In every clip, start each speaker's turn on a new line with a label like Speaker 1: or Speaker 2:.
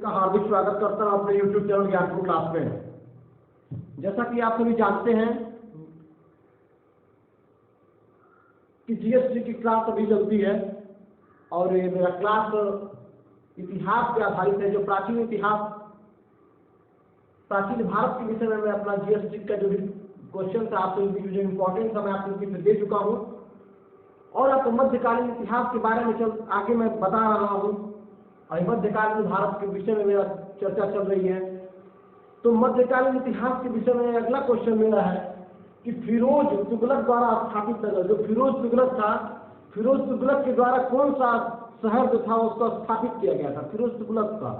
Speaker 1: का हार्दिक स्वागत करता हूं अपने YouTube चैनल ज्ञानपुर क्लास में। जैसा कि आप सभी जानते हैं कि जीएसटी की क्लास अभी चलती है और ये मेरा क्लास इतिहास पे आधारित है। जो प्राचीन इतिहास, प्राचीन भारत के विषय में मैं अपना जीएसटी का जो भी क्वेश्चन था आपको जो इम्पोर्टेंट था मैं आप लोगों को दे चुका हूँ और आपको मध्यकालीन इतिहास के बारे में आगे मैं बता रहा हूँ। और मध्यकालीन भारत के विषय में मेरा चर्चा चल रही है। तो मध्यकालीन इतिहास के विषय में अगला क्वेश्चन मेरा है कि फिरोज तुगलक द्वारा स्थापित नगर, जो फिरोज तुगलक था, फिरोज तुगलक के द्वारा कौन सा शहर जो था उसको स्थापित किया गया था फिरोज तुगलक का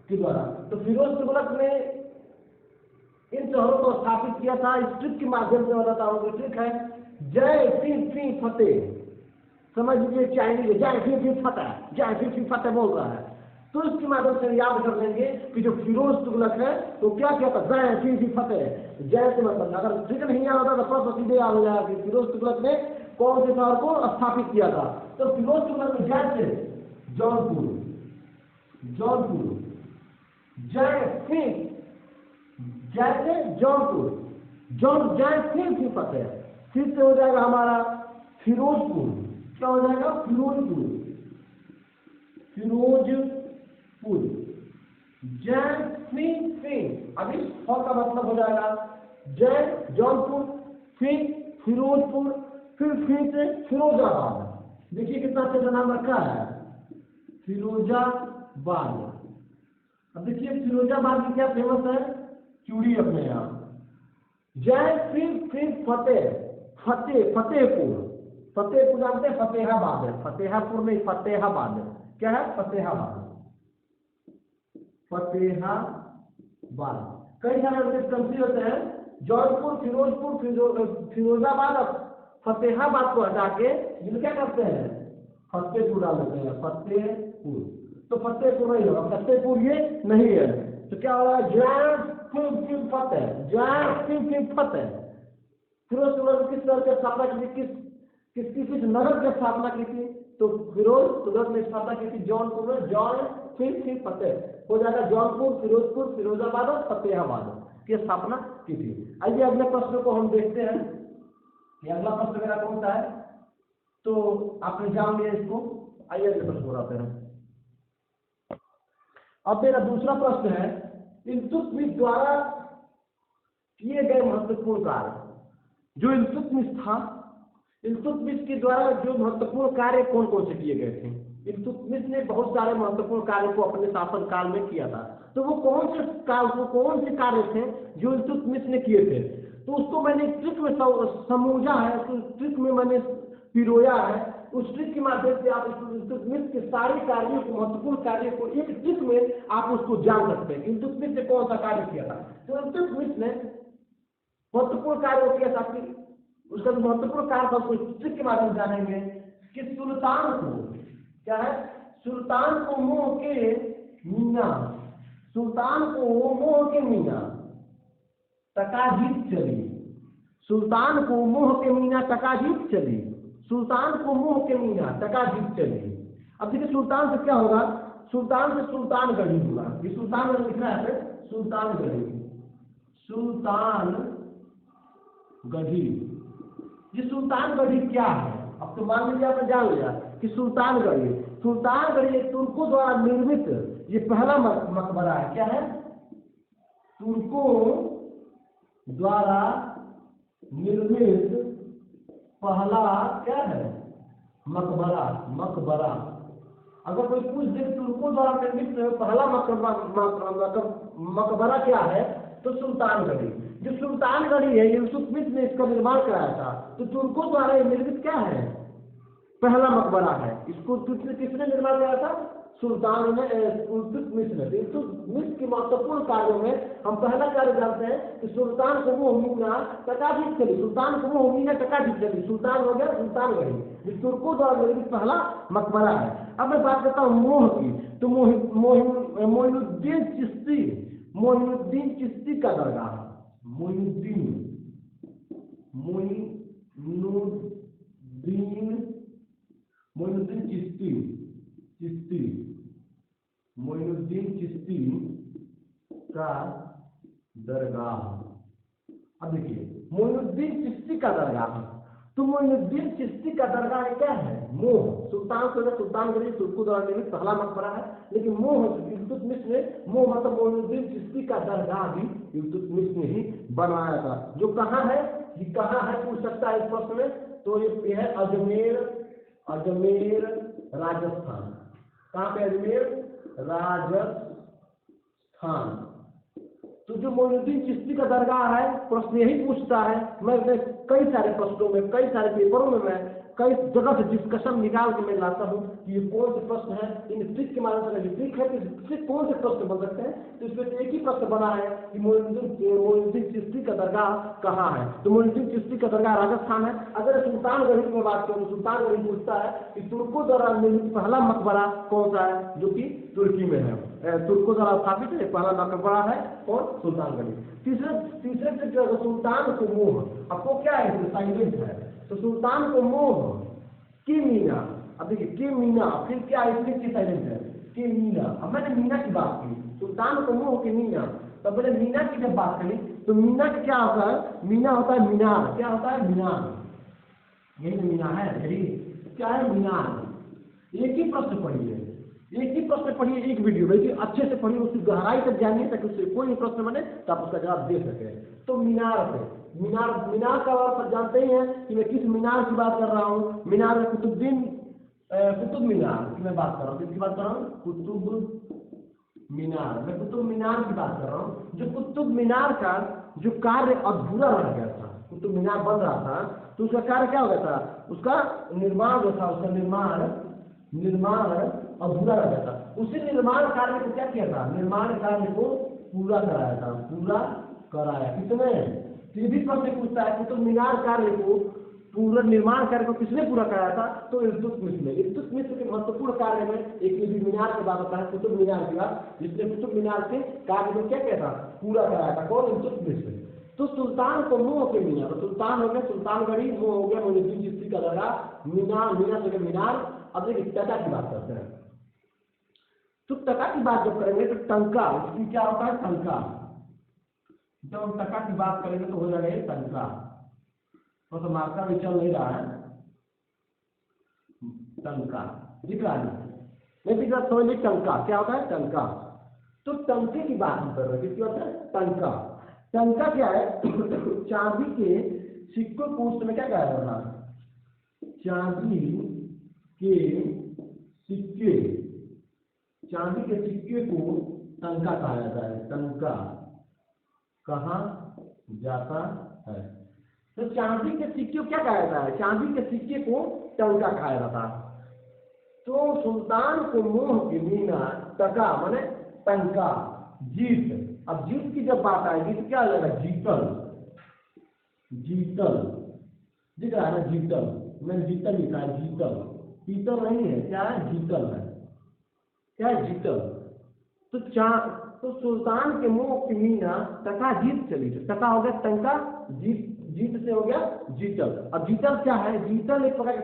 Speaker 1: के द्वारा। तो फिरोज तुगलक ने इन शहरों को स्थापित किया था। इस ट्रिक के माध्यम से बताता हूँ। ट्रिक है जय फिर फतेह। समझ लीजिए चाइनीज जय फिर फतेह, जय फिर फतेह बोल रहा है। तो इसके माध्यम से याद कर लेंगे कि जो फिरोज तुगलक है तो क्या किया था, जय फिर फतेह। जय से मतलब अगर ट्रिक नहीं याद होता तो प्रश्न सीधे याद हो जाएगा कि फिरोज तुगलक ने कौन से शहर को स्थापित किया था। तो फिरोज तुगलक ने जय से जौनपुर, जौनपुर, जय फिर, जय से जौनपुर, जय फिर फतेह, फिर से हो जाएगा हमारा फिरोजपुर। क्या हो जाएगा, फिरोजपुर, फिरोजपुर, जय फिर। अभी फल का मतलब हो जाएगा जय जौनपुर, फिर फिरोजपुर, फिर से फिरोजाबाद। देखिए कितना अच्छा नाम रखा है, फिरोजाबाद। अब देखिए फिरोजाबाद की क्या फेमस है, चूड़ी अपने यहाँ। जय फिर फतेह, फतेहपुर, फतेहपुर जानते हैं, फतेहाबाद है, फतेहापुर नहीं फतेहाबाद है। क्या है, फतेहाबाद, फतेहाबाद। कई सारे कंफ्यूज होते हैं, जौनपुर, फिरोजपुर, फिरोजाबाद और फतेहाबाद को हटा के जिन क्या करते हैं, फतेहपुर डाल देते हैं, फतेहपुर। तो फतेहपुर नहीं होगा, फतेहपुर ये नहीं है। तो क्या होगा, जय फिर फतेह, जय फिर फतेह। फिरोज तुगलक किस नगर की स्थापना की थी, किस नगर की स्थापना की थी? तो फिरोज तुगलक ने स्थापना की थी जौनपुर में, जौन फिर फतेह हो जाएगा, जौनपुर, फिरोजपुर, फिरोजाबाद और फतेहाबाद की स्थापना की थी। आइए अगले प्रश्न को हम देखते हैं कि अगला प्रश्न मेरा कौन सा है। तो आपने जान लिया इसको। आइए अगले प्रश्न को आते हैं। अब मेरा दूसरा प्रश्न है, इल्तुतमिश द्वारा किए गए महत्वपूर्ण कार्य। जो इल्तुतमिश था, इल्तुतमिश के द्वारा जो महत्वपूर्ण कार्य कौन कौन से किए गए थे? इल्तुतमिश ने बहुत सारे महत्वपूर्ण कार्य को अपने शासन काल में किया था। तो वो कौन से कार्य थे जो इल्तुतमिश ने किए थे? तो उसको मैंने ट्रिक में समूझा है, तो ट्रिक में मैंने पिरोया है। उस ट्रिक के माध्यम से आप इल्तुतमिश के सारे कार्यों को, महत्वपूर्ण कार्यों को एक ट्रिक में आप उसको जान सकते हैं। इल्तुतमिश ने कौन सा कार्य किया था? तो इल्तुतमिश ने महत्वपूर्ण कार्य किया था कि उसका जो महत्वपूर्ण कार्य था उसको ट्रिक के माध्यम से जानेंगे कि सुल्तान को, क्या है, सुल्तान को मोह के मीना, सुल्तान को मोह के मीना तकाजीब चली, सुल्तान को मोह के मीना तकाजीब चली, सुल्तान को मोह के मीना तकाजीब चली। अब देखिए सुल्तान से क्या होगा, सुल्तान से सुल्तान गढ़ी होगा। ये सुल्तान में लिखना है सुल्तान गढ़ी, सुल्तान गढ़ी। ये सुल्तान गढ़ी क्या है? अब तो मान लीजिए आपने जान लिया कि सुल्तान गढ़ी, सुल्तान गढ़ी तुर्कों द्वारा निर्मित ये पहला मकबरा है। क्या है, तुर्कों द्वारा निर्मित पहला क्या है, मकबरा, मकबरा। अगर कोई पूछ दे तुर्कों द्वारा निर्मित पहला मकबरा क्या है, तो सुल्तान गढ़ी। जो सुल्तान गढ़ी है इल्तुतमिश ने इसका निर्माण कराया था। तो तुर्कों द्वारा निर्मित क्या है, पहला मकबरा है। इसको किसने निर्माण कराया था, सुल्तान ने, इल्तुतमिश ने। इल्तुतमिश के महत्वपूर्ण कार्यों में हम पहला कार्य जानते हैं कि सुल्तान को मोह मीना तकाजीब चली, सुल्तान को मोह मीना तकाजीब चली। सुल्तान हो गया सुल्तान गढ़ी, जो तुर्कों द्वारा निर्मित पहला मकबरा है। अब मैं बात करता हूँ मोह की। तो मोइनुद्दीन चिश्ती, मोइनुद्दीन चिश्ती का दरगाह, मोइनुद्दीन मोइनुद्दीन चिश्ती, मोइनुद्दीन चिश्ती का दरगाह। अब देखिए मोइनुद्दीन चिश्ती का दरगाह, तो मोइनुद्दीन चिश्ती का दरगाह क्या है? मोह। सुल्तान सुल्तानगंज तुर्कों द्वारा निर्मित पहला मकबरा है, लेकिन मोह इल्तुतमिश ने मोह मतलब मोइनुद्दीन चिश्ती का दरगाह भी इल्तुतमिश ने ही बनवाया था। जो कहाँ है, ये कहाँ है पूछ सकता है इस प्रश्न में, तो ये है अजमेर, अजमेर राजस्थान। कहाँ पे? अजमेर राजस्थान। तो जो मोइनुद्दीन चिश्ती का दरगाह है, प्रश्न यही पूछता है। मैं कई सारे प्रश्नों में, कई सारे पेपरों में मैं कई जगह से डिस्कशन निकाल के मैं लाता हूँ कि ये कौन से प्रश्न है, इन ट्रिक के माध्यम से ट्रिक है कि इससे कौन से प्रश्न बन सकते हैं। तो इसमें एक ही प्रश्न बना है कि मोइनुद्दीन चिश्ती का दरगाह कहाँ है। तो मोइनुद्दीन चिश्ती का दरगाह राजस्थान है। अगर सुल्तानगंज की मैं बात करूँ, सुल्तानगंज पूछता है कि तुर्कों द्वारा निर्मित पहला मकबरा कौन सा है, जो कि तुर्की में है, तुर्कों द्वारा स्थापित है पहला मकबरा है और सुल्तानगंज। तीसरे सुल्तान को मोह, आपको क्या है साइलेंट है, तो सुल्तान को मोह की मीना। अब देखिए की मीना, फिर क्या इसमें की साइलेंट है, की मीना। अब मैंने मीना की बात की, सुल्तान को मोह की मीना, तब मैंने मीना की जब बात करी तो मीना का क्या होता है? मीना होता है मीनार। क्या होता है? मीनार। यही तो मीना है, यही क्या है? मीनार। एक ही प्रश्न पढ़िए, एक ही प्रश्न पढ़िए एक वीडियो में, अच्छे से पढ़िए, उसकी गहराई तक जानिए ताकि उससे कोई भी प्रश्न बने तो आप उसका जवाब दे सके। तो मीनार पे, मीनार का आप जानते ही हैं कि मैं किस मीनार की बात कर रहा हूँ। मीनार में कुतुब मीनार की मैं बात कर रहा हूँ। किसकी बात कर रहा हूँ? कुतुब मीनार। मैं कुतुब मीनार की बात कर रहा हूँ। जो कुतुब मीनार का जो कार्य अधूरा रह गया था, कुतुब मीनार बन रहा था तो उसका कार्य क्या हो गया था? उसका निर्माण जो था, उसका निर्माण अधूरा रह गया था। उसी निर्माण कार्य को क्या किया था? निर्माण कार्य को पूरा कराया था, पूरा कराया। किसने? ये भी प्रश्न पूछता है कुतुब मीनार कार्य को, पूरा निर्माण कार्य को किसने पूरा कराया था? तो इल्तुतमिश ने। इल्तुतमिश के महत्वपूर्ण कार्य में एक ये भी मीनार की बात होता है, कुतुब मीनार की बात, जिसने कुतुब मीनार के कार्य को क्या किया था? पूरा कराया था। कौन? इल्तुतमिश ने। तो सुल्तान को मोह के मीनार, तो सुल्तान हो गया सुल्तानगढ़ी, मोह हो गया मोइनुद्दीन चिश्ती का दरगाह, मीनार से मीनार। अब देखिए टका की बात करते हैं। तो टका की बात जब करेंगे तो टंका, उसकी क्या होता है? टंका। जब हम टका की बात करेंगे तो हो जाएगा टंका। तो मार्का भी चल नहीं रहा है, टंका दिख रहा है नहीं दिख रहा? समझ लीजिए टंका क्या होता है? टंका। तो टंके की बात हम कर रहे हैं, किसकी होता है? टंका। टंका क्या है? चांदी के सिक्कों को उस समय क्या कहा जाता था? चांदी के सिक्के, चांदी के सिक्के को टंका कहा जाता है। टंका कहा जाता है। तो चांदी के सिक्के को क्या कहा जाता है? चांदी के सिक्के को टंका कहा जाता है। तो सुल्तान को मोह की मीना, टका माने टंका, जीत। अब जीत की जब बात आएगी तो क्या हो जाएगा? जीतल। जीतल दिख रहा है ना? जीतल, मैंने जीतल लिखा है, जीतल, पीतल नहीं है, क्या है? जीतल है। क्या है? जीतल। तो सुल्तान के मुंह की मीना टका जीत चली, तो टका हो गया टंका, जीत से हो गया जीतल। अब जीतल क्या है? जीतल एक प्रकार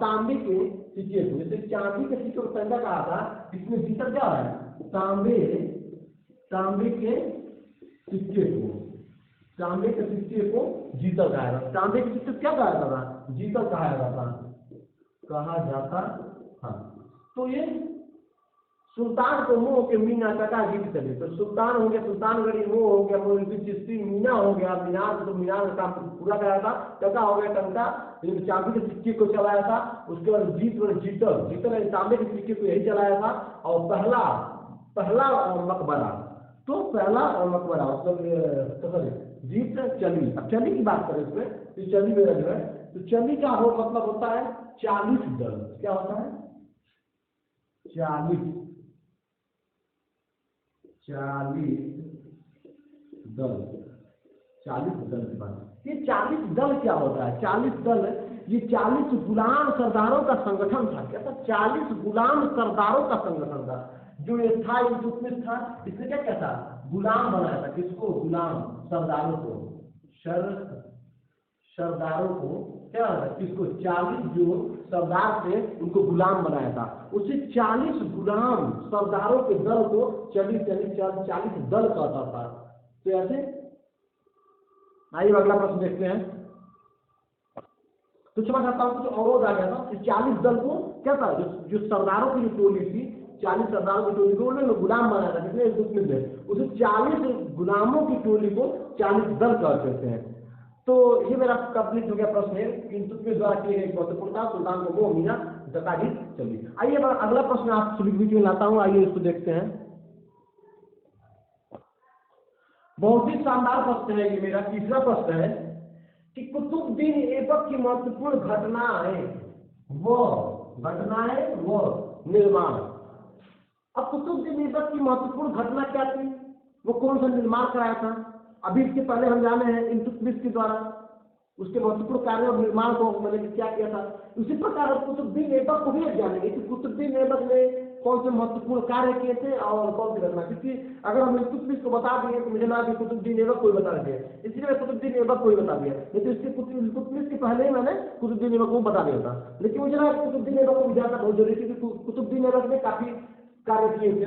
Speaker 1: तांबे के सिक्के को, जैसे चांदी के सिक्के को टंका कहा था, इसमें जीतल क्या है? तांबे के सिक्के को, तांबे के सिक्के को जीतल कहा जाता। तांबे के सिक्के क्या कहा जाता था? जीतल कहा जाता हाँ। तो ये सुल्तान को मोह के मीना टका जीत चले। तो सुल्तान हो गया सुल्तानगढ़ी, मोह हो गया मोइनुद्दीन चिश्ती, मीना हो गया मीनार, तो मीनार का काम पूरा कराया था। टका हो गया टंका, चांदी के सिक्के को चलाया था। उसके बाद जीतल तांबे के सिक्के को यही चलाया था। और पहला मकबरा, तो पहला मकबरा मतलब जीत चली। अब चली की बात करें इसमें, तो चली मेरा जो है, तो चली का हो मतलब होता है 40 दल। क्या होता है? 40 दल की बात। ये 40 दल क्या होता है? 40 दल ये 40 गुलाम सरदारों का संगठन था। क्या था? 40 गुलाम सरदारों का संगठन था। जो ये था इल्तुतमिश था, इसने क्या किया था? गुलाम बनाया था। किसको? गुलाम सरदारों को, सरदारों को क्या किसको 40 जो सरदार थे उनको गुलाम बनाया था, उसी 40 गुलाम सरदारों के दल को 40 दल कहता था। तो ऐसे आइए अगला प्रश्न देखते हैं। तो क्षमा चाहता हूँ कुछ अवरोध आ गया था। इस 40 दल को क्या था, जो सरदारों की जो टोली थी, 40 सरदारों की टोली को उन्होंने गुलाम बनाया था, कितने दुश्मन थे, उसे 40 गुलामों की टोली को 40 दल कहते हैं। तो ये मेरा कंप्लीट हो गया प्रश्न है कि इल्तुतमिश द्वारा किए गए महत्वपूर्ण था सुल्तान को मोह मीना जताही। चलिए आइए अगला प्रश्न आप सभी बीच में लाता हूँ, आइए इसको देखते हैं। बहुत ही शानदार प्रश्न है ये, मेरा तीसरा प्रश्न है कि कुतुबुद्दीन ऐबक की महत्वपूर्ण घटनाएं वो निर्माण। अब कुतुबुद्दीन ऐबक की महत्वपूर्ण घटना क्या थी, वो कौन सा निर्माण कराया था, अभी इसके पहले हम जाने हैं इल्तुतमिश के द्वारा उसके महत्वपूर्ण कार्य और निर्माण को मैंने क्या किया था। उसी प्रकार कुतुबुद्दीन ऐबक को भी जानेंगे कि कुतुबुद्दीन ऐबक ने कौन से महत्वपूर्ण कार्य किए थे और कौन सी घटना, क्योंकि अगर हम इल्तुतमिश को बता दिए तो मुझे लगा कि कुतुबुद्दीन ऐबक को ही बता दिया, इसलिए मैं कुतुबुद्दीन ऐबक को ही बता दिया, नहीं तो इसके इल्तुतमिश के पहले ही मैंने कुतुबुद्दीन ऐबक को बता दिया था। लेकिन मुझे लगा कुतुबुद्दीन ऐबक को भी जानना बहुत जरूरी, क्योंकि कुतुबुद्दीन ऐबक ने काफी कार्य किए थे,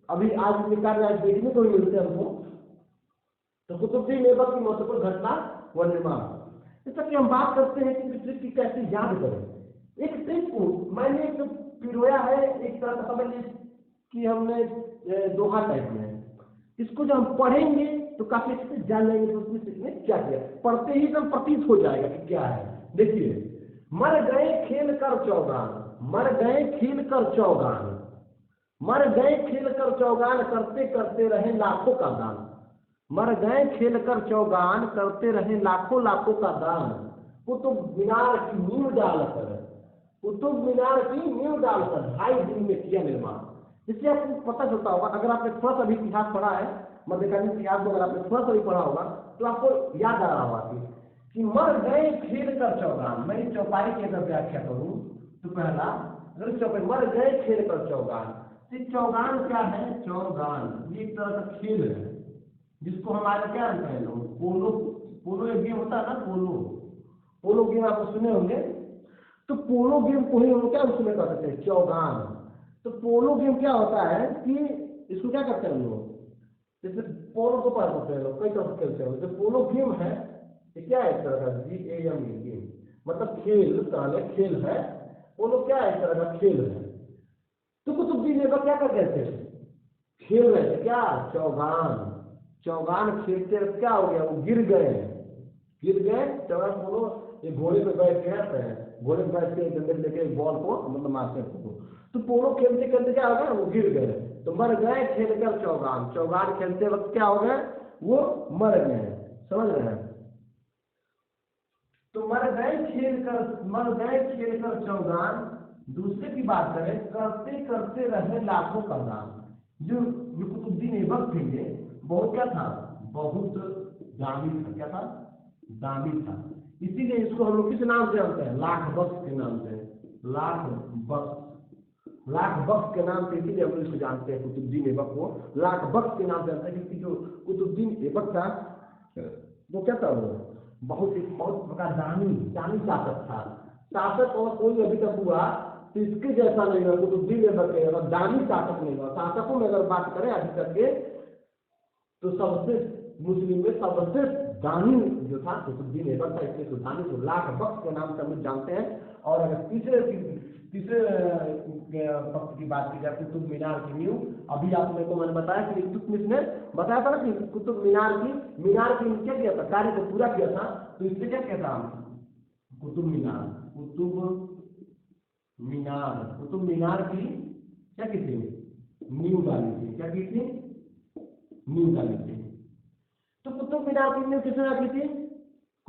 Speaker 1: अभी आज के कार्य आज देखने को ही मिलते हैं हमको। तो कुतुबुद्दीन ऐबक की महत्वपूर्ण घटना व निर्माण, जैसा कि हम बात करते हैं कि ट्रिक की कैसे याद करें। एक ट्रिक को मैंने एक पिरोया है, एक तरह का समझ कि हमने दोहा टाइप में है, इसको जब हम पढ़ेंगे तो काफी अच्छे से जान लेंगे तो उसमें किसने क्या किया, पढ़ते ही एकदम प्रतीत हो जाएगा कि क्या है। देखिए, मर गए खेल कर चौगान, मर गए खेल कर चौगान, मर गए खेल कर चौगान, करते करते रहे लाखों का दान, मर गए खेल कर चौगान, करते रहे लाखों लाखों का दान, कुतुब मीनार की नींव डालकर, कुतुब मीनार की नींव डालकर 2.5 दिन में किया निर्माण। जिससे आपको पता चलता होगा, अगर आपने थोड़ा सा भी इतिहास पढ़ा है, मध्यकालीन इतिहास को अगर आपने थोड़ा सा भी पढ़ा होगा तो आपको याद आ रहा होगा कि मर गए खेल कर चौगान। मैं इस चौपाई की अगर व्याख्या करूं तो पहला, अगर चौपाई मर गए खेल कर चौगान, तो चौगान क्या है, चौगान ये एक तरह का खेल है जिसको हमारे क्या हैं लोग पोलो एक गेम होता है ना, पोलो गेम आप सुने होंगे। तो पोलो गेम को ही हम क्या उसमें कर सकते हैं, चौगान। तो पोलो गेम क्या होता है कि इसको क्या करते हैं लोग, जैसे पोलो को पढ़ सकते हैं लोग, कई तरह से खेलते हैं। जो पोलो गेम है ये क्या है, एक तरह का GAM गेम, मतलब खेल, पहले खेल है, पोलो क्या है, एक तरह का खेल है। तो कुतुबुद्दीन ऐबक क्या कर रहे थे, खेल रहे थे क्या, चौगान। चौगान खेलते क्या हो गया, वो गिर गए। चौगान बोलो, ये घोड़े पे बैठ गए, घोड़े पे बैठ के डंडे लेके बॉल को मतलब मारते हैं। तो पोलो खेलते खेलते क्या हो गया, वो गिर गए। तो मर गए खेल कर चौगान, चौगान खेलते वक्त क्या हो गए, वो मर गए। समझ रहे हैं। तो मर गए खेल कर चौगान। दूसरे की बात करें, करते करते रहे लाखों का दान। जो कुतुबुद्दीन ऐबक थे बहुत क्या था, बहुत दामी था। क्या था, दामी था। इसीलिए इसको हम लोग किस नाम से जानते हैं, लाख बख्श के नाम से, लाख बख्श के नाम से इसीलिए हम लोग इसको जानते हैं। कुतुबुद्दीन ऐबक को लाख बख्श के नाम से जानते हैं, क्योंकि जो कुतुबुद्दीन ऐबक था वो क्या था, वो बहुत प्रकार दानी शासक था। शासक और कोई अभी तक हुआ तो इसके जैसा नहीं हुआ, कुतुबुद्दीन ऐबक के अगर दानी शासक नहीं हुआ। शासकों में अगर बात करें अभी तक के तो सबसे मुस्लिम में सबसे दानी जो था कुतुबुद्दीन ऐबक था, इसलिए तो दानी को लाख बख्श के नाम से हम लोग जानते हैं। और अगर तीसरे पक्ष की बात की जाए, कुतुब मीनार की नींव, अभी आपने को मैंने बताया कि इल्तुतमिश ने बताया था ना कि कुतुब मीनार की क्या किया था, कार्य को पूरा किया था। तो इससे क्या किया था, कुतुब मीनार की क्या की थी, नींव डाली थी। क्या की थी, नींव डाली थी। तो कुतुब मीनार की नींव किसने रखी थी,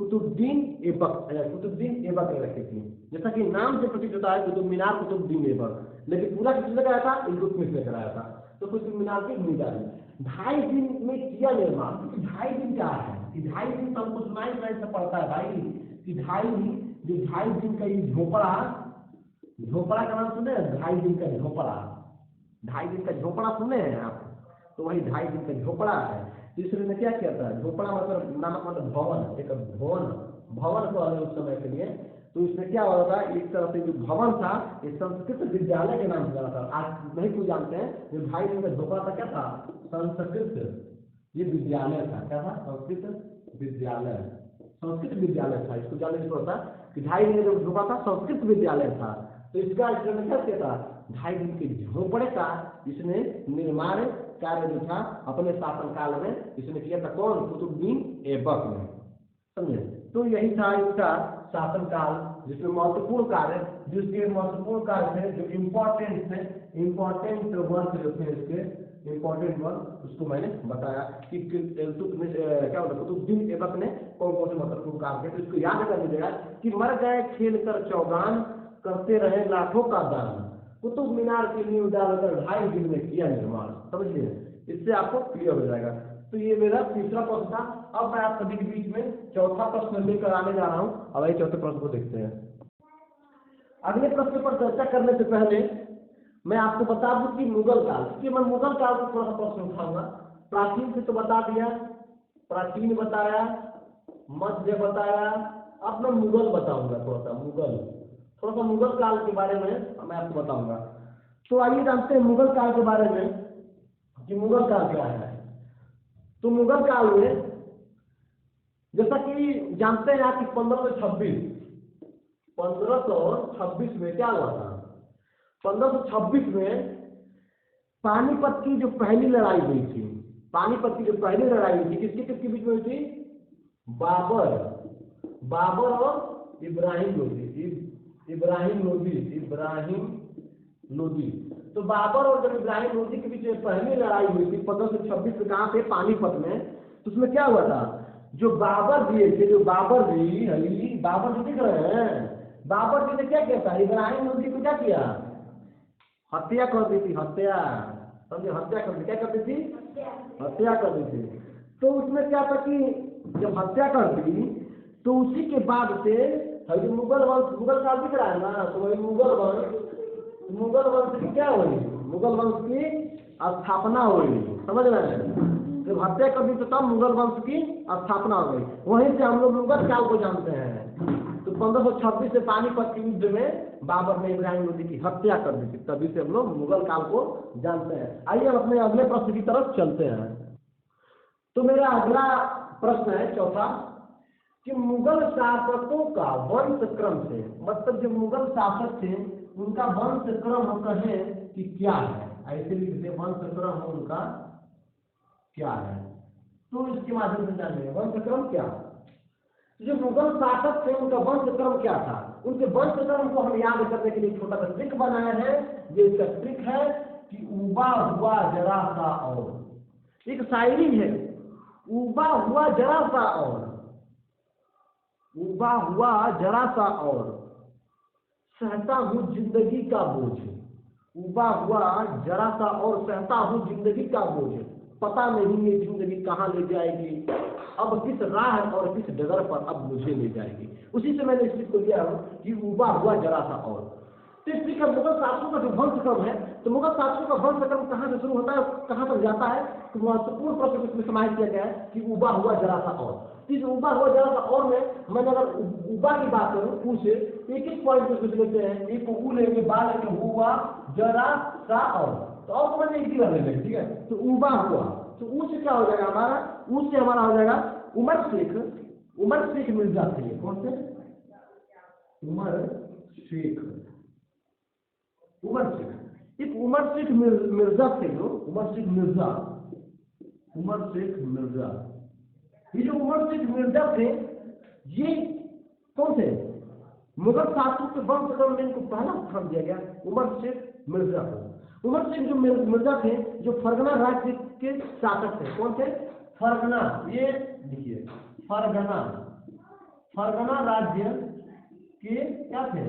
Speaker 1: कुतुबुद्दीन ऐबक ने रखी थी। जैसा कि नाम से प्रतीत होता है कुतुब मीनार कुतुबुद्दीन ऐबक, लेकिन पूरा किसने कराया था, इल्तुतमिश ने कराया था। तो कुतुब मीनार की नींव डाली, 2.5 दिन में किया निर्माण। क्योंकि 2.5 दिन क्या है, कि 2.5 दिन तो हमको सुनाई से पड़ता है भाई, कि 2.5 दिन का ये झोपड़ा का नाम सुने, 2.5 दिन का झोपड़ा, 2.5 दिन का झोपड़ा सुने हैं आप, तो वही 2.5 दिन का झोपड़ा है। तीसरे ने क्या किया था, झोपड़ा मतलब नामक मतलब भवन, एक भवन को उस समय के लिए। तो इसमें क्या हो रहा था, एक तरह से जो भवन था ये संस्कृत विद्यालय के नाम से जाना था। आज नहीं कोई जानते हैं, जो भाई ने झोपड़ा था क्या था, संस्कृत ये विद्यालय था। क्या था, संस्कृत विद्यालय था। इसको जानने की जरूरत था कि ढाई दिन जो झोपड़ा था संस्कृत विद्यालय था। तो इसका इसने क्या किया था, 2.5 दिन के झोपड़े का इसने निर्माण कार्य जो था अपने शासनकाल में इसने किया था। कौन, कुतुबुद्दीन ऐबक ने, समझे। तो यही था इसका शासनकाल, जिसमें महत्वपूर्ण कार्य, जिसके महत्वपूर्ण कार्य थे, जो इम्पोर्टेंट थे, इम्पोर्टेंट वर्क जो थे इसके, इम्पोर्टेंट वर्क उसको मैंने बताया कि क्या होता, कुतुबुद्दीन ऐबक ने कौन कौन से महत्वपूर्ण कार्य थे। तो इसको याद कर लीजिएगा कि मर गए खेल कर चौगान, करते रहे लाखों का दान, कुतुब मीनार की नींव डालकर 2.5 दिन में किया निर्माण। समझिए, इससे आपको क्लियर हो जाएगा। तो ये मेरा तीसरा प्रश्न था। अब मैं आप सभी के बीच में चौथा प्रश्न लेकर आने जा रहा हूँ। अब आइए चौथे प्रश्न को देखते हैं। अगले प्रश्न पर चर्चा करने से पहले मैं आपको बता दूं कि मुगल काल, क्योंकि मैं मुगल काल को थोड़ा सा प्रश्न उठाऊंगा। प्राचीन से तो बता दिया, प्राचीन बताया, मध्य बताया, अब मैं मुगल बताऊंगा। थोड़ा सा मुगल काल के बारे में मैं आपको बताऊंगा। तो आइए जानते हैं मुगल काल के बारे में कि मुगल काल क्या है। तो मुगल काल में जैसा कि जानते हैं आप कि 1526 में क्या हुआ था, 1526 में पानीपत की जो पहली लड़ाई हुई थी, पानीपत की जो पहली लड़ाई हुई थी किसके किसके बीच में हुई थी, बाबर और इब्राहिम लोदी। तो बाबर और जब इब्राहिम लोदी के बीच में पहली लड़ाई हुई थी 1526 में, कहाँ पे, पानीपत में। तो उसमें क्या हुआ था, जो बाबर जी थे, बाबर जी दिख रहे हैं, बाबर जी ने क्या किया था, इब्राहिम लोदी को क्या किया, हत्या कर दी थी, हत्या कर दी, क्या कर दी थी, हत्या कर दी थी। तो उसमें क्या था कि जब हत्या कर दी तो उसी के बाद से मुगल काल दिख रहा है ना, तो वही मुगल वंश की क्या हुई, मुगल वंश की स्थापना हुई। समझ रहे हैं, जब हत्या कर दी तो तब मुगल वंश की स्थापना हो गई। वहीं से हम लोग मुगल काल को जानते हैं। तो 1526 से पानीपत के युद्ध में बाबर ने इब्राहिम लोदी की हत्या कर दी थी, तभी से हम लोग मुगल काल को जानते हैं। आइए हम अपने अगले प्रश्न की तरफ चलते हैं। तो मेरा अगला प्रश्न है चौथा, कि मुगल शासकों का वंश क्रम से, मतलब जो मुगल शासक थे उनका वंश क्रम हम कहें कि क्या है, ऐसे लिखते वंश क्रम उनका क्या है। तो इसके माध्यम से जानेंगे वंश क्रम क्या। जो मुगल शासक थे उनका वंश क्रम क्या था, उनके वंश क्रम को हम याद करने के लिए छोटा सा ट्रिक बनाया है। ये इसका ट्रिक है कि उबा हुआ जरा सा और, एक शायरी है, उबा हुआ जरा सा और, उबा हुआ जरा सा और, सहता हूँ जिंदगी का बोझ, उबा हुआ जरा सा और, सहता हूँ जिंदगी का बोझ, पता नहीं ये जिंदगी कहाँ ले जाएगी, अब किस राह और किस डगर पर अब मुझे ले जाएगी। उसी से मैंने इस चीज को लिया कि उबा हुआ जरा सा और। तो इस चीज का मुगल शासकों का जो वंश क्रम है, तो मुगल शासकों का वंश क्रम कहाँ से शुरू होता है कहाँ तक जाता है, तो महत्वपूर्ण प्रश्न इसमें समाहित किया गया है कि उबा हुआ जरा सा और। इस उबा हुआ जरा सा और में मैंने अगर उबा की बात करूँ, ऊ से एक पॉइंट पे सोच लेते हैं, एक ऊ लेंगे, बा लेंगे, हुआ जरा सा और, तो और तो मैंने एक ही रख लेंगे, ठीक है। तो उबा हुआ, तो ऊ से क्या हो जाएगा हमारा, ऊ से हमारा हो जाएगा उमर शेख मिर्जा थे। कौन से, उमर शेख एक उमर शेख मिर्जा थे, जो उमर शेख मिर्जा, ये जो उमर शेख मिर्जा थे, ये कौन थे, मुगल शासकों के वंश क्रम में इनको पहला स्थान दिया गया, उमर शेख मिर्जा को। उमर शेख जो मिर्जा थे, जो फरगना राज्य के शासक थे। कौन थे, फरगना, ये देखिए फरगना राज्य के क्या थे,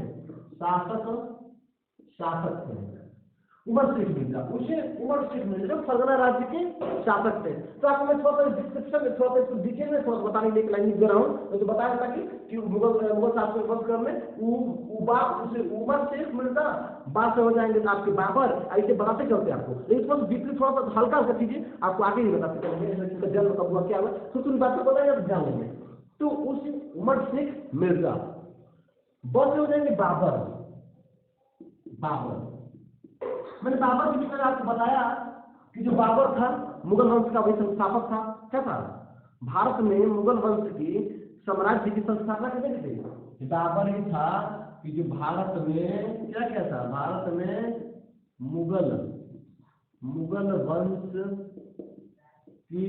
Speaker 1: शासक थे। उमर शेख मिर्जा, उसे उमर शेख मिर्जा फरगना राज्य के शासक थे। तो आपको मैं थोड़ा सा डिस्क्रिप्शन में थोड़ा सा डिटेल में थोड़ा बताने के लिए एक लाइन दे रहा हूँ। तो बताया था कि मुगल शासक वध करने उसे उमर शेख मिर्जा बात से हो जाएंगे तो आपके बाबर, ऐसे बताते चलते आपको। लेकिन थोड़ा सा डीपली थोड़ा सा हल्का हल्का चीजें आपको आगे ही बताते चलेंगे, जन्म कब हुआ क्या हुआ, तो थोड़ी बातें बताएंगे तो जान लेंगे। तो उस उमर शेख मिर्जा बस हो जाएंगे बाबर। बाबर मैंने बाबर के विषय में आपको बताया कि जो बाबर था मुगल वंश का वही संस्थापक था। क्या था? भारत में मुगल वंश की साम्राज्य की संस्थापना कैसे थी? बाबर ही था कि जो भारत में क्या क्या था, भारत में मुगल वंश की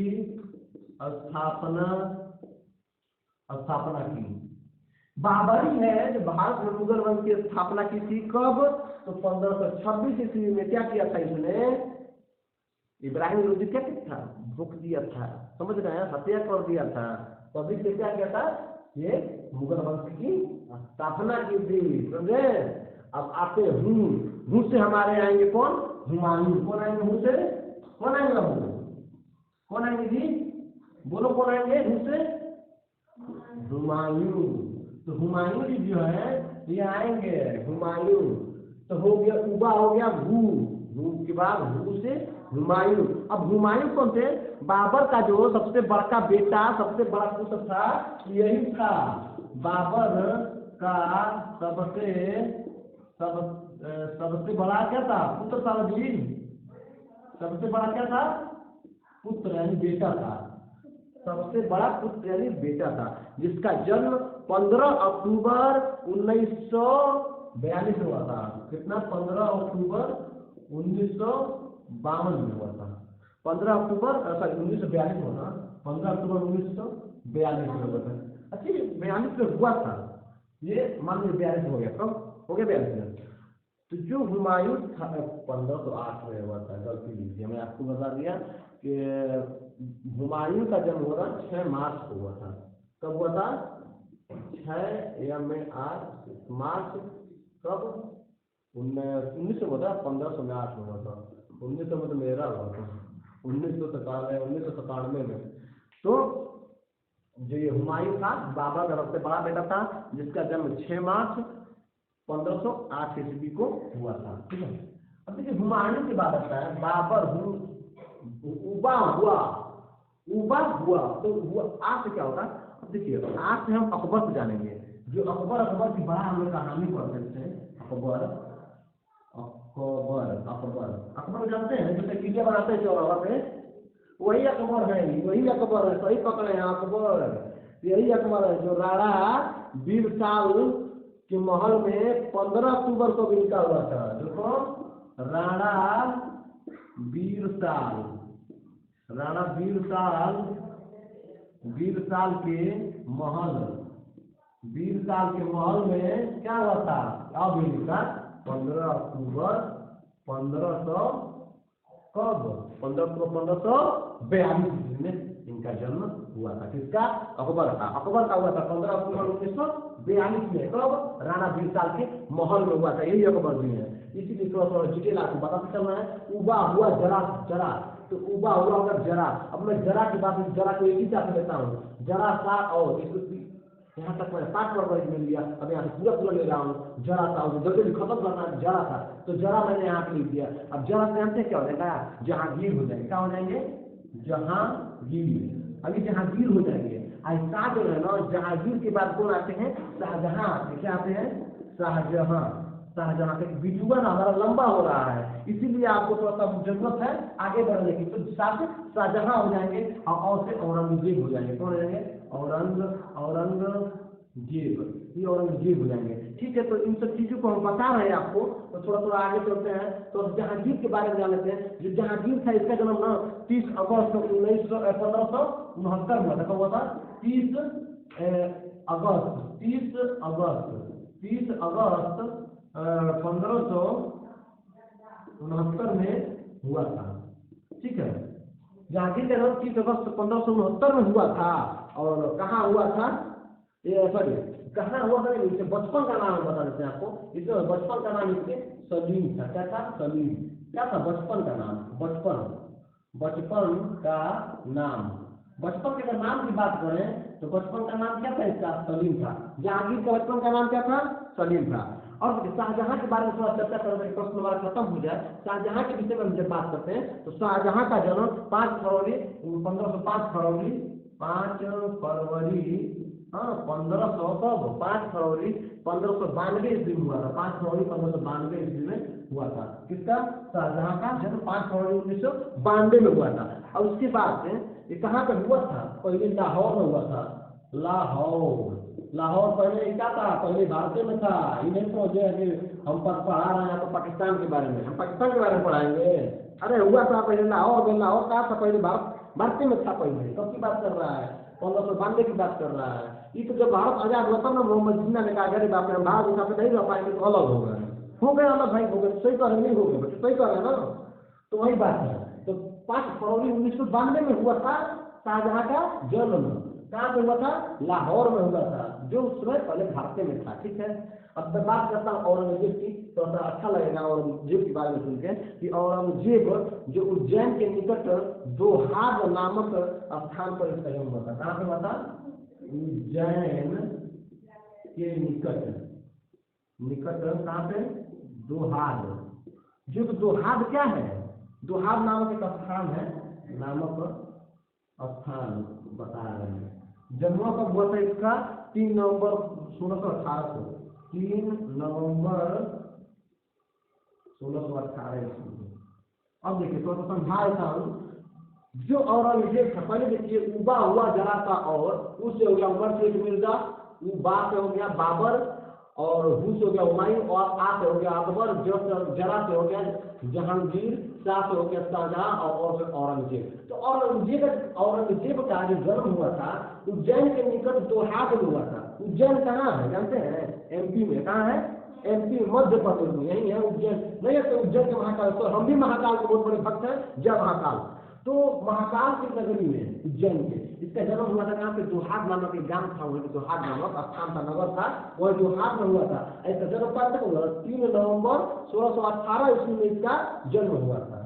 Speaker 1: स्थापना की। बाबर ही है जो भारत में मुगल वंश की स्थापना की थी। कब? तो 1526 ईस्वी में क्या किया था इसने? इब्राहिम लोधी क्या था? भूख दिया था, समझ रहे हैं, हत्या कर दिया था। तभी से क्या किया था? ये मुगल वंश की स्थापना की थी, समझे? अब आते हूँ से हमारे आएंगे कौन? हुमायूं। कौन आएंगे हूँ से? कौन आएंगे? कौन आएंगे जी? बोलो कौन आएंगे हूँ से? हुमायूं। तो हुमायूं जी जो है ये आएंगे हुमायूं। तो हो गया उबा, हो गया भू के बाद भू से हुमायूं। अब हुमायूं कौन थे? बाबर का जो सबसे बड़ा बेटा, सबसे बड़ा पुत्र था, यही था। बाबर का सबसे बड़ा क्या था? पुत्र था जी। सबसे बड़ा क्या था? पुत्र यानी बेटा था। सबसे बड़ा पुत्र यानी बेटा था, जिसका जन्म 15 अक्टूबर 1942 में हुआ था। कितना? 15 अक्टूबर 1952 में हुआ था। 15 अक्टूबर 1942 में हुआ था। 15 अक्टूबर 1942 में हुआ था। अच्छा, 42 में हुआ था, ये मान लीजिए 42 में हो गया। कब हो गया? 42 में। तो जो हुमायूं था 1508 में हुआ था। गलती लीजिए, मैं आपको बता दिया कि हुमायूं का जन्म हो रहा 6 मार्च को हुआ था। कब हुआ था? 6 या में 8 मार्च। कब? 1900 हुआ था। 1508 में हुआ था। 1900 में तो मेरा हुआ था, 1997 में। तो जो ये हुमायूं था बाबर का सबसे बड़ा बेटा था, जिसका जन्म 6 मार्च 1508 ईस्वी को हुआ था। ठीक है। अब देखिए हुमायूं की बात आता है। बाबर उबा हुआ तो हुआ आ से क्या होगा? अब देखिए आ से हम अकबर को जानेंगे। जो अकबर की बड़ा हम लोग कहानी पढ़ते थे। अकबर जानते हैं, जैसे किले बनाते हैं चौराहा पे, वही अकबर है। सही पकड़े हैं, अकबर यही अकबर है जो राणा वीरसाल के महल में 15 अक्टूबर को इनका हुआ था। देखो, राणा वीरसाल के महल में क्या हुआ था? अब इनका 15 अक्टूबर 1500 कब? 15 अक्टूबर 1542 में इनका जन्म हुआ था। किसका? अकबर का हुआ था 15 अक्टूबर 1942 में। कब? राणा वीरसाल के महल में हुआ था। यही अकबर भी है। इसीलिए थोड़ा डिटेल आपको बताते चलना है। उबा हुआ जरा, तो उबा हुआ होगा जरा। अब मैं जरा की बात, जरा को एक ही साथ लेता हूँ। जरा सा और यहाँ तक मैंने 5 वर्ष में लिया। अब यहाँ से पूरा ले रहा हूँ। जरा सा जल्दी खत्म करना, जरा था तो जरा मैंने यहाँ पे लिख दिया। अब जरा से हमसे क्या हो जाएगा? जहांगीर हो जाएंगे। क्या हो जाएंगे? जहांगीर। अभी जहांगीर हो जाएंगे। ऐसा जो है ना, जहांगीर के बाद कौन आते हैं? शाहजहां। क्या आते हैं? शाहजहां के वीडियो ना हमारा लंबा हो रहा है, इसीलिए आपको थोड़ा सा जरूरत है आगे बढ़ने की। तो शाहजहां हो जाएंगे और से औरंगजेब हो जाएंगे। कौन हो जाएंगे? औरंगजेब हो जाएंगे। ठीक है। तो इन सब चीजों को हम बता रहे हैं आपको, तो थोड़ा आगे चलते हैं। तो जहांगीर के बारे में जान लेते हैं। जो जहांगीर था, इसका जन्म ना 30 अगस्त 1569 में हुआ था। कब हुआ था? 30 अगस्त 1569 में हुआ था। ठीक है। जहांगीर का जन्म 30 अगस्त 1569 में हुआ था। और कहाँ हुआ था? कहाँ हुआ था? इसे बचपन का नाम बता देते हैं आपको। इसमें बचपन का नाम इसके सलीम था। क्या था? सलीम। क्या था, बचपन का नाम, बचपन बचपन का नाम। बचपन के अगर नाम की बात करें तो बचपन का नाम क्या था इसका, सलीम था। जहांगीर का बचपन का नाम क्या था, सलीम था। और शाहजहां के बारे में थोड़ा चर्चा करें, प्रश्न हमारा खत्म हो जाए। शाहजहां के विषय में हम जब बात करते हैं तो शाहजहां का जन्म 5 फरवरी 1505 फरवरी 1592 ईस्वी में हुआ था। 5 फरवरी 1592 ईस्वी में हुआ था। किसका, शाहजहां का जन्म 5 फरवरी 1992 में हुआ था। और उसके बाद में ये कहाँ पे हुआ था, पहले लाहौर में हुआ था। लाहौर पहले क्या था, पहले भारत में था। ये नहीं समझे कि हम पढ़ा रहे हैं तो पाकिस्तान के बारे में, हम पाकिस्तान के बारे में पढ़ाएंगे। अरे हुआ था पहले लाहौर में। लाहौर का था पहले भारत में था। पहले कब की बात कर रहा है, 1592 की बात कर रहा है। ये तो जब भारत आजाद हुआ तब ना मोहम्मद जिन्ना ने कहा अरे बाप रे हम भारत हिसाब से नहीं रह पाएंगे तो अलग हो गए अलग भाई हो गए। सही कह रहे नहीं हो गए, सही कह रहे ना। तो वही बात है। तो 5 फरवरी 1992 में हुआ था शाहजहां का जन्म। कहाँ पे हुआ था, लाहौर में हुआ था, जो उस समय पहले भारत में था। ठीक है, अब मैं बात करता हूँ औरंगजेब की। तो अच्छा लगेगा औरंगजेब के बारे में सुन के कि औरंगजेब जो उज्जैन के निकट दोहाद नामक स्थान पर इसका जन्म हुआ था। कहाँ पे हुआ था, उज्जैन के निकट कहाँ पे, दोहाद। जो दोहाद क्या है, दोहाद नामक एक स्थान है, नामक स्थान बता रहे हैं। जन्म कब हुआ था इसका, 3 नवंबर 1618 को। 3 नवंबर 1618 ईस्वी। अब देखिए थोड़ा सा समझा हूँ। जो औरंगजेब था, पहले देखिए उबा हुआ जरा था, और उससे हो गया उमर शेख मिर्जा, बा से हो गया बाबर, और हू से हो गया हुमायूं, और आ से हो गया अकबर, जरा से हो गया जहांगीर, शाह से हो गया शाहजहां, और औरंगजेब। तो औरंगजेब का जो जन्म हुआ था उज्जैन के निकट दोहाद में हुआ था। उज्जैन कहाँ है जानते हैं, एमपी में। कहाँ है, एमपी मध्य प्रदेश में, यही है उज्जैन। नहीं है तो उज्जैन के महाकाल, तो हम भी महाकाल के बहुत बड़े भक्त हैं, जय महाकाल। तो महाकाल की नगरी में उज्जैन के इसका जन्म हुआ था। कहाँ पे, दोहाद नामक एक गांव था, वही दोहाद नामक स्थान था, नगर था, वह दोहाद में हुआ था। ऐसा जन्म कब हुआ, 3 नवंबर 1618 ईस्वी में इसका जन्म हुआ था।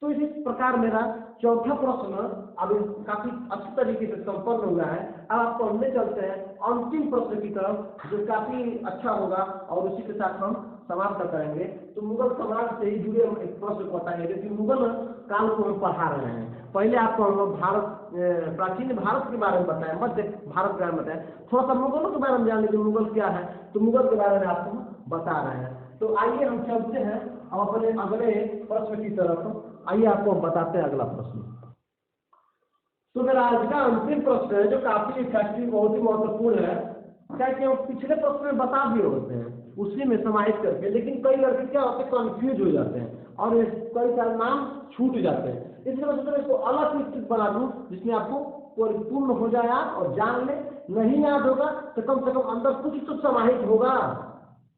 Speaker 1: तो इसी प्रकार मेरा चौथा प्रश्न अभी काफी अच्छी तरीके से संपन्न हुआ है। अब आप पढ़ने चलते हैं अंतिम प्रश्न की तरफ, जो काफी अच्छा होगा, और उसी के साथ हम समाप्त करेंगे। तो मुगल सम्राट से ही जुड़े हम एक प्रश्न को बताएंगे, क्योंकि मुगल काल को हम पढ़ा रहे हैं। पहले आपको हम लोग प्राचीन भारत के बारे में बताएं, मध्य भारत के बारे में बताएं, थोड़ा सा मुगलों के बारे में जान लीजिए मुगल क्या है। तो मुगल के बारे में आपको बता रहे हैं। तो आइए हम चलते हैं और अपने अगले प्रश्न की तरफ। आइए आपको हम बताते हैं अगला प्रश्न। तो मेरा आज का अंतिम प्रश्न है, जो काफी इफेक्टिव, बहुत ही महत्वपूर्ण है। क्या कि हम पिछले प्रश्न में बता दिए होते हैं उसी में समाहित करके, लेकिन कई लड़के क्या होते हैं, कंफ्यूज हो जाते हैं और कई सारे नाम छूट जाते हैं। इसलिए मैं सोच रहा हूं इसको अलग से चीज बना दूं जिसमें आपको परिपूर्ण हो जाए आप और जान ले। नहीं याद होगा तो कम से कम अंदर कुछ तो समाहित होगा,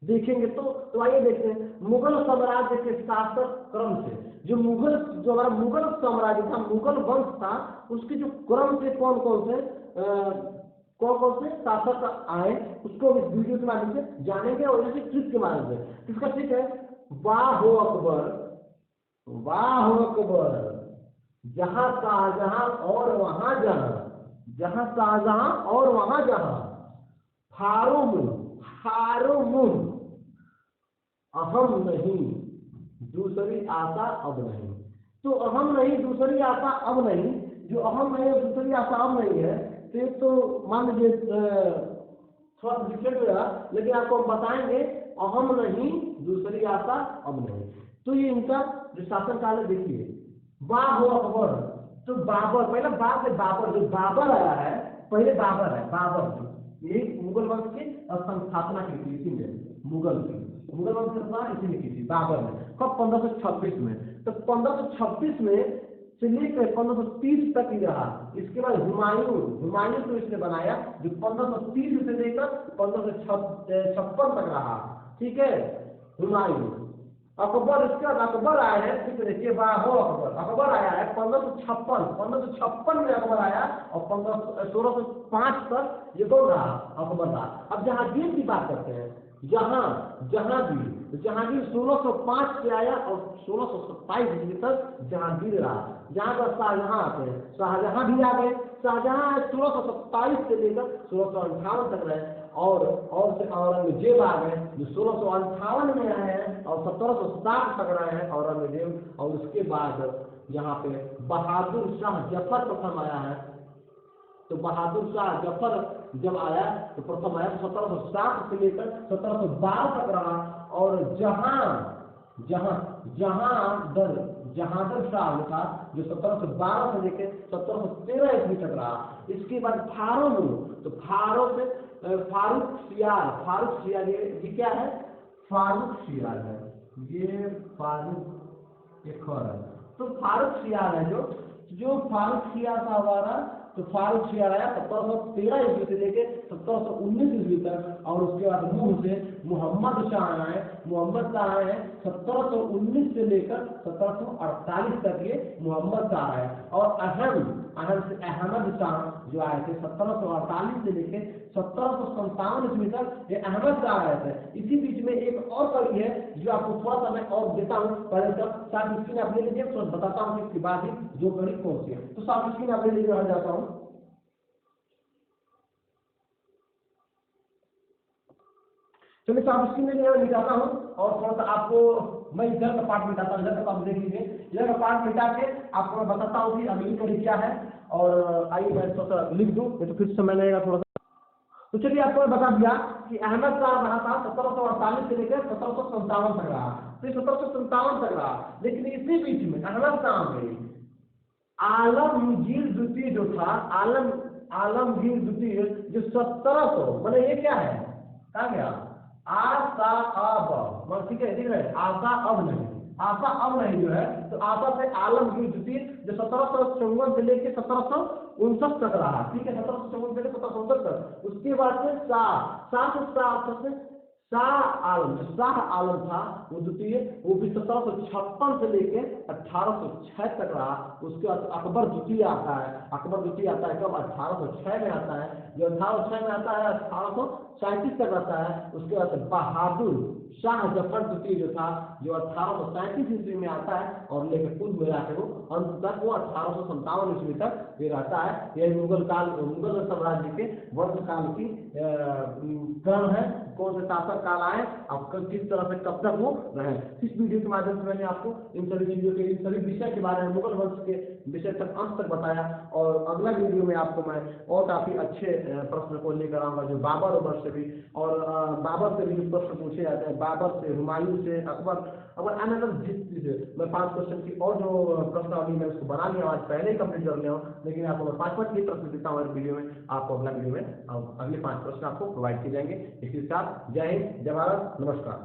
Speaker 1: देखेंगे तो आइए देखते हैं मुगल साम्राज्य के शासक क्रम से। जो हमारा मुगल साम्राज्य था, मुगल वंश था, उसके जो क्रम से कौन कौन से शासक आए, उसको इस वीडियो के माध्यम से जानेंगे। और इसी ट्रिक के माध्यम से, इसका ट्रिक है वाह हो अकबर, वाह हो अकबर, जहां शाहजहां और वहां जहां, जहां शाहजहां और वहां जहां, फारूमुन अहम नहीं दूसरी आशा अब नहीं। तो अहम नहीं दूसरी आशा अब नहीं, जो अहम नहीं है दूसरी आशा अब नहीं है, तो एक तो मान लीजिए थोड़ा डिफरेंट होगा, लेकिन आपको हम बताएंगे अहम नहीं दूसरी आशा अब नहीं। तो ये इनका जो शासन काल है, देखिए वाह हो अकबर। तो बाबर, पहले बात है बाबर, जो बाबर आया है, पहले बाबर है, बाबर यही मुगल वंश की संस्थापना की थी, इसी में मुगल वंश की स्थापना इसी ने की थी, बाबर ने। कब, 1526 में। तो 1526 में से लेकर 1530 तक ही रहा। इसके बाद हुमायूं तो इसने बनाया, जो 1530 से लेकर 1556 तक रहा। ठीक है, हुमायूं। अकबर, इसके बाद अकबर आया है, ठीक है, देखिए बाहो अकबर आया है 1556 में अकबर आया, और 1605 तक ये कौन रहा, अकबर रहा। अब जहांगीर की बात करते हैं, जहांगीर, जहांगीर 1605 से आया और 1627 ईस्वी तक जहांगीर रहा। जहाँ पर शाहजहां आते हैं, शाहजहां भी आ गए। शाहजहां 1627 से लेकर 1658 तक रहे और औरंगजेब आ गए जो 1658 में आए हैं और 1760 तक रहे हैं औरंगजेब। और उसके बाद यहाँ पे बहादुर शाह जफर प्रथम आया है। तो बहादुर शाह जफर जब आया तो प्रथम आया 1760 से लेकर 1712 तक रहा। और जहांदर शाह था जो 1712 से लेकर 1713 ईस्वी तक रहा। इसके बाद फारो मुल्क, तो फारो से फारूक सियार ये क्या है? फारूक सियार है, ये फारूक एक और है। तो फारूक सियार है जो फारूक सियार था हमारा। तो फारूक सियार आया 1713 ईस्वी से लेके 1719 ईस्वी तक। और उसके बाद नूह से मोहम्मद शाह आए। मोहम्मद शाह आए 1719 से लेकर 1748 तक ये मोहम्मद शाह आए। और अहम से अहमद शाह जो आए थे 1748 से लेके 1757 ईस्वी तक ये अहमद शाह आए थे। इसी बीच में एक और कड़ी है जो आपको थोड़ा सा मैं और देता हूँ, पहले तक साथ स्क्रीन आप ले लीजिए तो बताता हूँ कि इसके बाद ही जो कड़ी कौन सी है। तो साथ स्क्रीन आप ले लीजिए, मैं जाता हूँ। चलिए साफ स्क्रीन में मिटाता हूँ और थोड़ा सा आपको मैं इधर का पार्ट मिटाता हूँ। इधर का आप देख लीजिए, इधर का पार्ट मिटा के आपको मैं बताता हूँ कि अगली कड़ी क्या है। और आइए मैं थोड़ा सा लिख दूँ, तो फिर समय लगेगा थोड़ा सा। तो चलिए आपको बता दिया कि अहमद शाह बना था 1748 से लेकर 1757 तक रहा। फिर 1757 तक रहा, लेकिन इसी बीच में अहमद शाह गई आलमगीर द्वितीय जो था, आलमगीर द्वितीय जो 1700 मतलब ये क्या है, कहा गया आशा अब, ठीक है, दिख रहे आशा अब नहीं जो है। तो आशा से आलमगीर द्वितीय जो 1754 से लेके 1759 तक रहा। ठीक है, 1754 से लेकर 1759 तक। उसके बाद से शाह आलम था वो द्वितीय, वो भी 1756 से लेके 1806 तक रहा। उसके बाद अकबर द्वितीय आता है। कब? 1806 में आता है। जो 1806 में आता है 1837 तक आता है। उसके बाद बहादुर शाह जफर द्वितीय जो था जो 1837 ईस्वी में आता है और लेकर कुल मिलाकर वो अंत तक वो 1857 ईस्वी तक ये रहता है। यह मुगल साम्राज्य के वर्ष काल की क्रम है, कौन से शासक काल आए और किस तरह से कब तक वो रहे। इस वीडियो के माध्यम से मैंने आपको इन सभी चीजों के, इन सभी विषय के बारे में, मुगल वंश के विषय तक अंत तक बताया। और अगला वीडियो में आपको मैं और काफी अच्छे प्रश्न को लेकर आऊंगा जो बाबर वंश से भी, और बाबर से भी जो प्रश्न पूछे जाते हैं, बाबर से, हुमायूं से, अकबर अनदर से मैं 5 क्वेश्चन की और जो प्रश्नावली मैं उसको बना लिया, आज पहले ही कंप्लीट कर लिया हूँ। लेकिन आपको मैं 5 प्रश्न देता हूँ वीडियो में, आपको अगला वीडियो में अगले 5 प्रश्न आपको प्रोवाइड किए जाएंगे। इसी के साथ जय हिंद, जय भारत, नमस्कार।